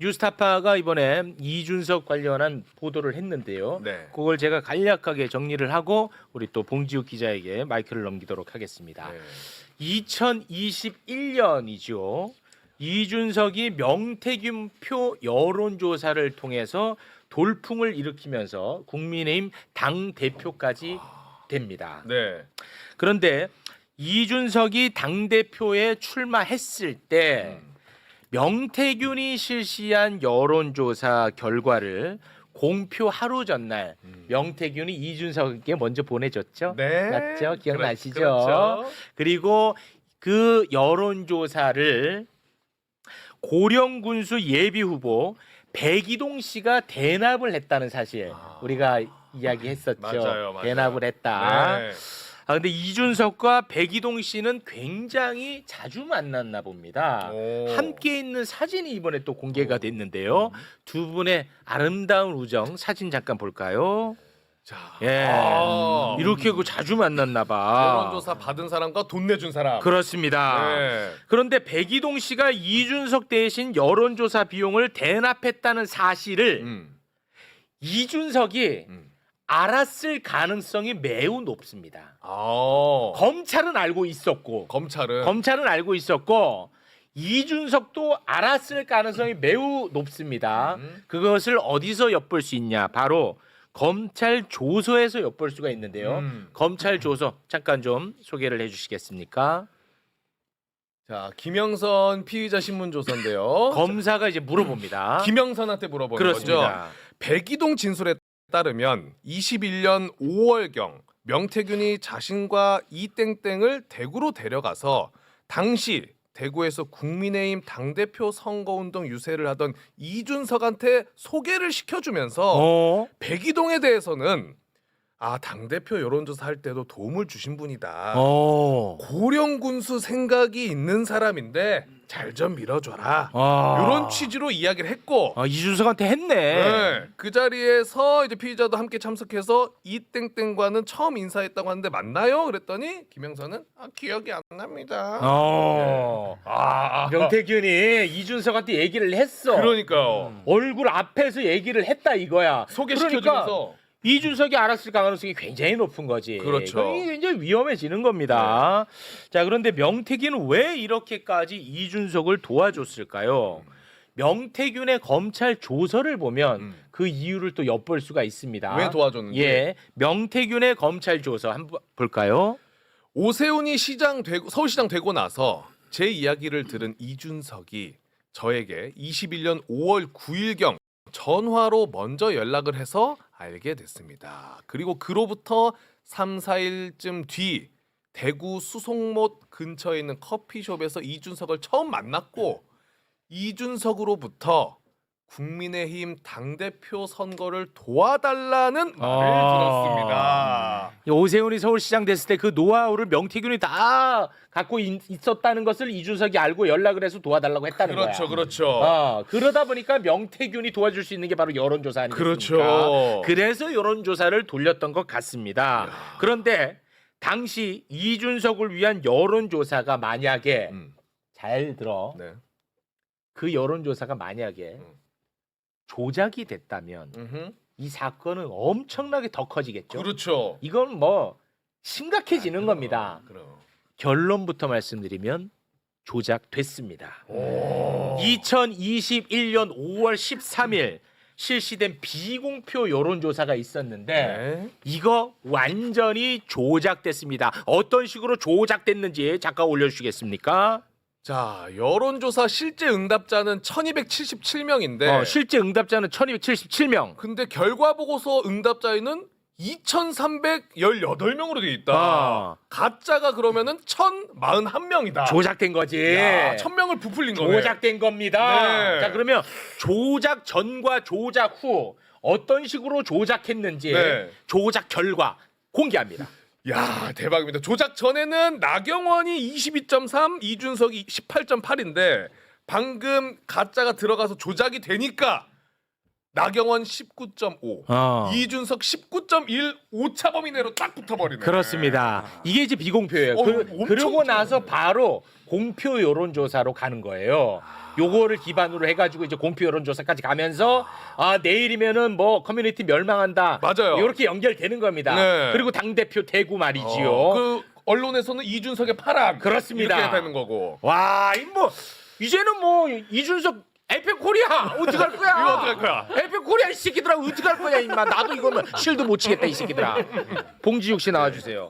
뉴스타파가 이번에 이준석 관련한 보도를 했는데요. 네. 그걸 제가 간략하게 정리를 하고 우리 또 봉지욱 기자에게 마이크를 넘기도록 하겠습니다. 네. 2021년이죠. 이준석이 명태균표 여론조사를 통해서 돌풍을 일으키면서 국민의힘 당 대표까지 됩니다. 네. 그런데 이준석이 당 대표에 출마했을 때 명태균이 실시한 여론조사 결과를 공표 하루 전날 명태균이 이준석에게 먼저 보내줬죠. 네. 맞죠? 기억나시죠? 그렇죠. 그리고 그 여론조사를 고령군수 예비후보 백이동 씨가 대납을 했다는 사실 우리가 이야기했었죠. 맞아요. 대납을 했다. 네. 근데 이준석과 백이동 씨는 굉장히 자주 만났나 봅니다. 오. 함께 있는 사진이 이번에 또 공개가 됐는데요. 두 분의 아름다운 우정 사진 잠깐 볼까요? 자. 예, 이렇게 그 자주 만났나 봐. 여론조사 받은 사람과 돈 내준 사람. 그렇습니다. 네. 그런데 백이동 씨가 이준석 대신 여론조사 비용을 대납했다는 사실을 음. 이준석이 알았을 가능성이 매우 높습니다. 검찰은 알고 있었고, 검찰은 알고 있었고, 이준석도 알았을 가능성이 매우 높습니다. 그것을 어디서 엿볼 수 있냐? 바로 검찰 조서에서 엿볼 수가 있는데요. 검찰 조서 잠깐 좀 소개를 해주시겠습니까? 자, 김영선 피의자 신문 조서인데요. 검사가 이제 물어봅니다. 김영선한테 물어보는 그렇습니다. 거죠. 백이동 진술에 따르면 21년 5월경 명태균이 자신과 이땡땡을 대구로 데려가서 당시 대구에서 국민의힘 당대표 선거운동 유세를 하던 이준석한테 소개를 시켜주면서 백이동에 대해서는 당대표 여론조사 할 때도 도움을 주신 분이다. 고령군수 생각이 있는 사람인데 잘 좀 밀어줘라. 이런 취지로 이야기를 했고 이준석한테 했네. 네, 그 자리에서 이제 피의자도 함께 참석해서 이땡땡과는 처음 인사했다고 하는데 맞나요? 그랬더니 김영선은 기억이 안 납니다. 명태균이 이준석한테 얘기를 했어. 그러니까요. 얼굴 앞에서 얘기를 했다 이거야. 소개시켜주면서 그러니까 이준석이 알았을 가능성이 굉장히 높은 거지. 그렇죠. 이게 이제 위험해지는 겁니다. 자, 그런데 명태균은 왜 이렇게까지 이준석을 도와줬을까요? 명태균의 검찰 조서를 보면 그 이유를 또 엿볼 수가 있습니다. 왜 도와줬는지. 예, 명태균의 검찰 조서 한번 볼까요? 오세훈이 서울시장 되고 나서 제 이야기를 들은 이준석이 저에게 21년 5월 9일경 전화로 먼저 연락을 해서 알게 됐습니다. 그리고 그로부터 3, 4일쯤 뒤 대구 수송못 근처에 있는 커피숍에서 이준석을 처음 만났고 이준석으로부터 국민의힘 당대표 선거를 도와달라는 말을 들었습니다. 오세훈이 서울시장 됐을 때 그 노하우를 명태균이 다 갖고 있었다는 것을 이준석이 알고 연락을 해서 도와달라고 했다는 거야. 그렇죠. 그러다 보니까 명태균이 도와줄 수 있는 게 바로 여론조사 아니겠습니까? 그렇죠. 그래서 여론조사를 돌렸던 것 같습니다. 그런데 당시 이준석을 위한 여론조사가 만약에 잘 들어. 네. 그 여론조사가 만약에 조작이 됐다면 이 사건은 엄청나게 더 커지겠죠. 그렇죠. 이건 뭐 심각해지는 겁니다. 그럼. 결론부터 말씀드리면 조작됐습니다. 2021년 5월 13일 실시된 비공표 여론조사가 있었는데 네. 이거 완전히 조작됐습니다. 어떤 식으로 조작됐는지 잠깐 올려주시겠습니까? 자, 여론조사 실제 응답자는 1277명인데 실제 응답자는 1277명. 근데 결과 보고서 응답자에는 2318명으로 돼 있다. 가짜가 그러면은 1041명이다. 조작된 거지. 1000명을 부풀린 거네. 조작된 겁니다. 네. 자, 그러면 조작 전과 조작 후 어떤 식으로 조작했는지 네. 조작 결과 공개합니다. 야, 대박입니다. 조작 전에는 나경원이 22.3, 이준석이 18.8인데 방금 가짜가 들어가서 조작이 되니까 나경원 19.5, 이준석 19.1 오차 범위 내로 딱 붙어버리네. 그렇습니다. 이게 이제 비공표예요. 엄청 그러고 나서 바로 공표 여론조사로 가는 거예요. 요거를 기반으로 해가지고 이제 공표 여론조사까지 가면서 내일이면은 뭐 커뮤니티 멸망한다. 맞아요. 이렇게 연결되는 겁니다. 네. 그리고 당 대표 대구 말이지요. 그 언론에서는 이준석의 파란 그렇습니다. 이렇게 되는 거고. 와, 뭐 이제는 뭐 이준석 에페 코리아 어떡할 거야? 이거 어떡할 거야? 에페 코리아 이 새끼들아 어떡할 거야 임마. 나도 이거는 실드 못 치겠다 이 새끼들아. 봉지욱 씨 나와주세요.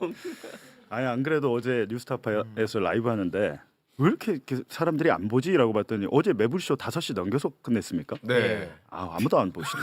아니 안 그래도 어제 뉴스타파에서 라이브 하는데 왜 이렇게 사람들이 안 보지라고 봤더니 어제 매불쇼 5시 넘겨서 끝냈습니까? 네. 아무도 안 보시네.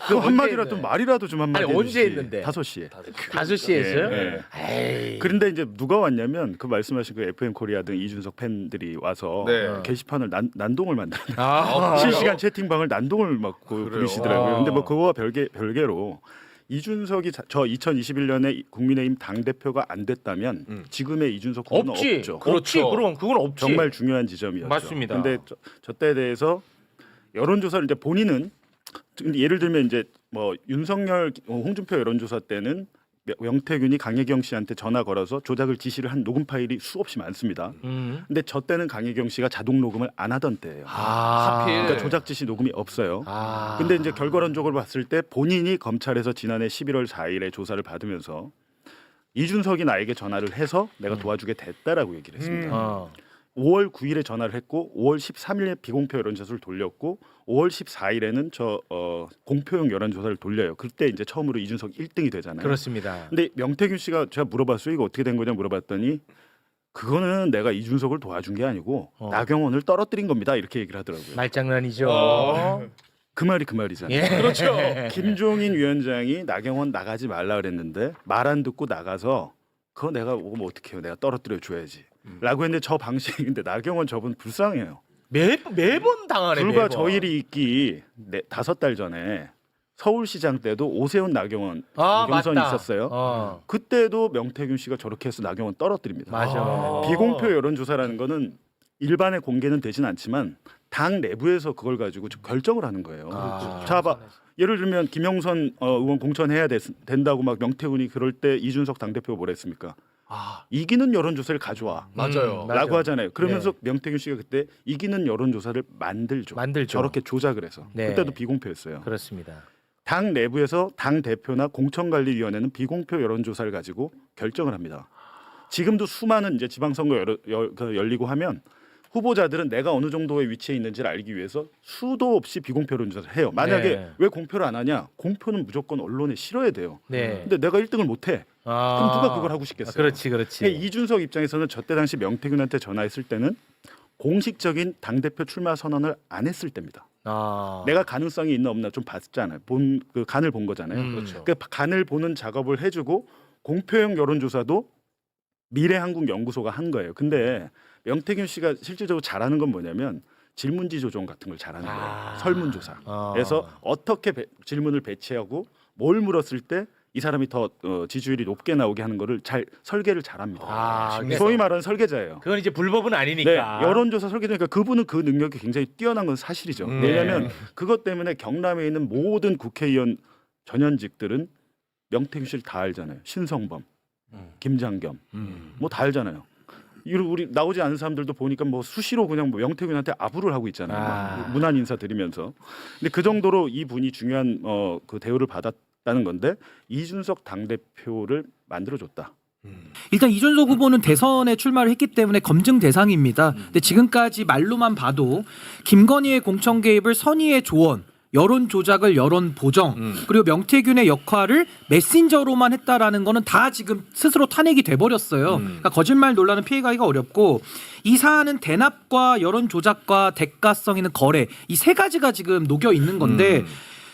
그 한마디라도 말이라도 좀 한마디 아니, 언제 해주시지. 했는데? 5시에. 5시에 했어요? 예, 에이. 그런데 이제 누가 왔냐면 그 말씀하신 그 FM 코리아 등 이준석 팬들이 와서 네. 게시판을 난동을 만드는 아, 실시간 채팅방을 난동을 막 부리시더라고요. 아. 근데 뭐 그거와 별개로 이준석이 저 2021년에 국민의힘 당 대표가 안 됐다면 지금의 이준석 후보는 없지. 없죠. 그렇지. 없죠. 그럼 그건 없지. 정말 중요한 지점이었죠. 맞습니다. 근데 저 때에 대해서 여론조사를 이제 본인은 예를 들면 이제 뭐 윤석열, 홍준표 여론조사 때는 명태균이 강혜경 씨한테 전화 걸어서 조작을 지시를 한 녹음 파일이 수없이 많습니다. 근데 저 때는 강혜경 씨가 자동 녹음을 안 하던 때예요. 하필. 그러니까 조작 지시 녹음이 없어요. 아. 근데 이제 결과론적으로 봤을 때 본인이 검찰에서 지난해 11월 4일에 조사를 받으면서 이준석이 나에게 전화를 해서 내가 도와주게 됐다라고 얘기를 했습니다. 5월 9일에 전화를 했고 5월 13일에 비공표 여론조사를 돌렸고 5월 14일에는 공표용 여론조사를 돌려요. 그때 이제 처음으로 이준석 1등이 되잖아요. 그렇습니다. 근데 명태균 씨가 제가 물어봤어요. 이거 어떻게 된 거냐 물어봤더니 그거는 내가 이준석을 도와준 게 아니고 나경원을 떨어뜨린 겁니다. 이렇게 얘기를 하더라고요. 말장난이죠. 그 말이 그 말이잖아요. 예. 그렇죠. 김종인 위원장이 나경원 나가지 말라 그랬는데 말 안 듣고 나가서 그거 내가 오면 어떡해요. 내가 떨어뜨려 줘야지. 라고 했는데 저 방식인데 나경원 저분 불쌍해요. 매번 당하네. 불과 매번. 저 일이 있기 5달 전에 서울시장 때도 오세훈 나경원 경선이 맞다. 있었어요. 그때도 명태균 씨가 저렇게 해서 나경원 떨어뜨립니다. 맞아. 비공표 여론조사라는 거는 일반에 공개는 되진 않지만 당 내부에서 그걸 가지고 좀 결정을 하는 거예요. 자, 봐. 예를 들면 김영선 의원 공천해야 된다고 막 명태균이 그럴 때 이준석 당대표가 뭐라 했습니까? 이기는 여론조사를 가져와. 맞아요. 맞아. 라고 하잖아요. 그러면서 네. 명태균 씨가 그때 이기는 여론조사를 만들죠. 저렇게 조작을 해서. 네. 그때도 비공표였어요. 그렇습니다. 당 내부에서 당 대표나 공천관리위원회는 비공표 여론조사를 가지고 결정을 합니다. 지금도 수많은 이제 지방선거 열리고 하면 후보자들은 내가 어느 정도의 위치에 있는지를 알기 위해서 수도 없이 비공표 여론조사를 해요. 만약에 네. 왜 공표를 안 하냐? 공표는 무조건 언론에 실어야 돼요. 네. 근데 내가 1등을 못 해. 그럼 누가 그걸 하고 싶겠어요? 그렇지. 그러니까 이준석 입장에서는 저때 당시 명태균한테 전화했을 때는 공식적인 당대표 출마 선언을 안 했을 때입니다. 내가 가능성이 있나 없나 좀 봤잖아요. 그 간을 본 거잖아요. 그렇죠. 그 간을 보는 작업을 해주고 공표형 여론조사도 미래한국연구소가 한 거예요. 근데 명태균 씨가 실질적으로 잘하는 건 뭐냐면 질문지 조정 같은 걸 잘하는 거예요. 설문조사. 그래서 어떻게 질문을 배치하고 뭘 물었을 때 이 사람이 더 지지율이 높게 나오게 하는 거를 잘 설계를 잘합니다. 소위 말하는 설계자예요. 그건 이제 불법은 네, 아니니까. 여론조사 설계자니까 그분은 그 능력이 굉장히 뛰어난 건 사실이죠. 왜냐하면 그것 때문에 경남에 있는 모든 국회의원 전현직들은 명태균 씨를 다 알잖아요. 신성범, 김장겸, 뭐 다 알잖아요. 우리 나오지 않은 사람들도 보니까 뭐 수시로 그냥 뭐 명태균한테 아부를 하고 있잖아요. 문안 인사 드리면서. 근데 그 정도로 이 분이 중요한 그 대우를 받았다는 건데 이준석 당대표를 만들어줬다. 일단 이준석 후보는 대선에 출마를 했기 때문에 검증 대상입니다. 근데 지금까지 말로만 봐도 김건희의 공천 개입을 선의의 조언, 여론 조작을 여론 보정, 그리고 명태균의 역할을 메신저로만 했다라는 거는 다 지금 스스로 탄핵이 돼버렸어요. 그러니까 거짓말 논란은 피해가기가 어렵고 이 사안은 대납과 여론 조작과 대가성 있는 거래 이 세 가지가 지금 녹여 있는 건데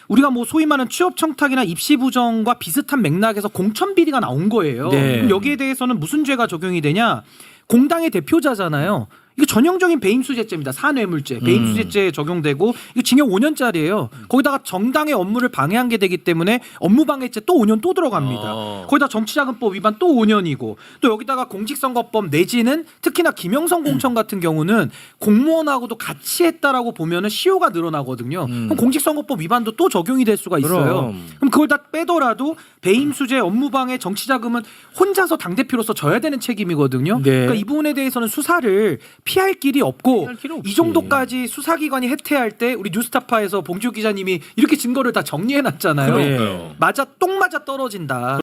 우리가 뭐 소위 말하는 취업 청탁이나 입시 부정과 비슷한 맥락에서 공천 비리가 나온 거예요. 네. 그럼 여기에 대해서는 무슨 죄가 적용이 되냐? 공당의 대표자잖아요. 이거 전형적인 배임수재죄입니다. 산뇌물죄, 배임수재죄에 적용되고 이거 징역 5년짜리예요. 거기다가 정당의 업무를 방해한 게 되기 때문에 업무방해죄 또 5년 또 들어갑니다. 거기다 정치자금법 위반 또 5년이고 또 여기다가 공직선거법 내지는 특히나 김영선 공천 같은 경우는 공무원하고도 같이 했다라고 보면은 시효가 늘어나거든요. 그럼 공직선거법 위반도 또 적용이 될 수가 있어요. 그럼 그걸 다 빼더라도 배임수재, 업무방해, 정치자금은 혼자서 당대표로서 져야 되는 책임이거든요. 네. 그러니까 이 부분에 대해서는 수사를 피할 길이 없고 피할 길이 없지. 이 정도까지 수사기관이 해태할 때 우리 뉴스타파에서 봉지욱 기자님이 이렇게 증거를 다 정리해놨잖아요. 그러니까요. 맞아 똥 맞아 떨어진다.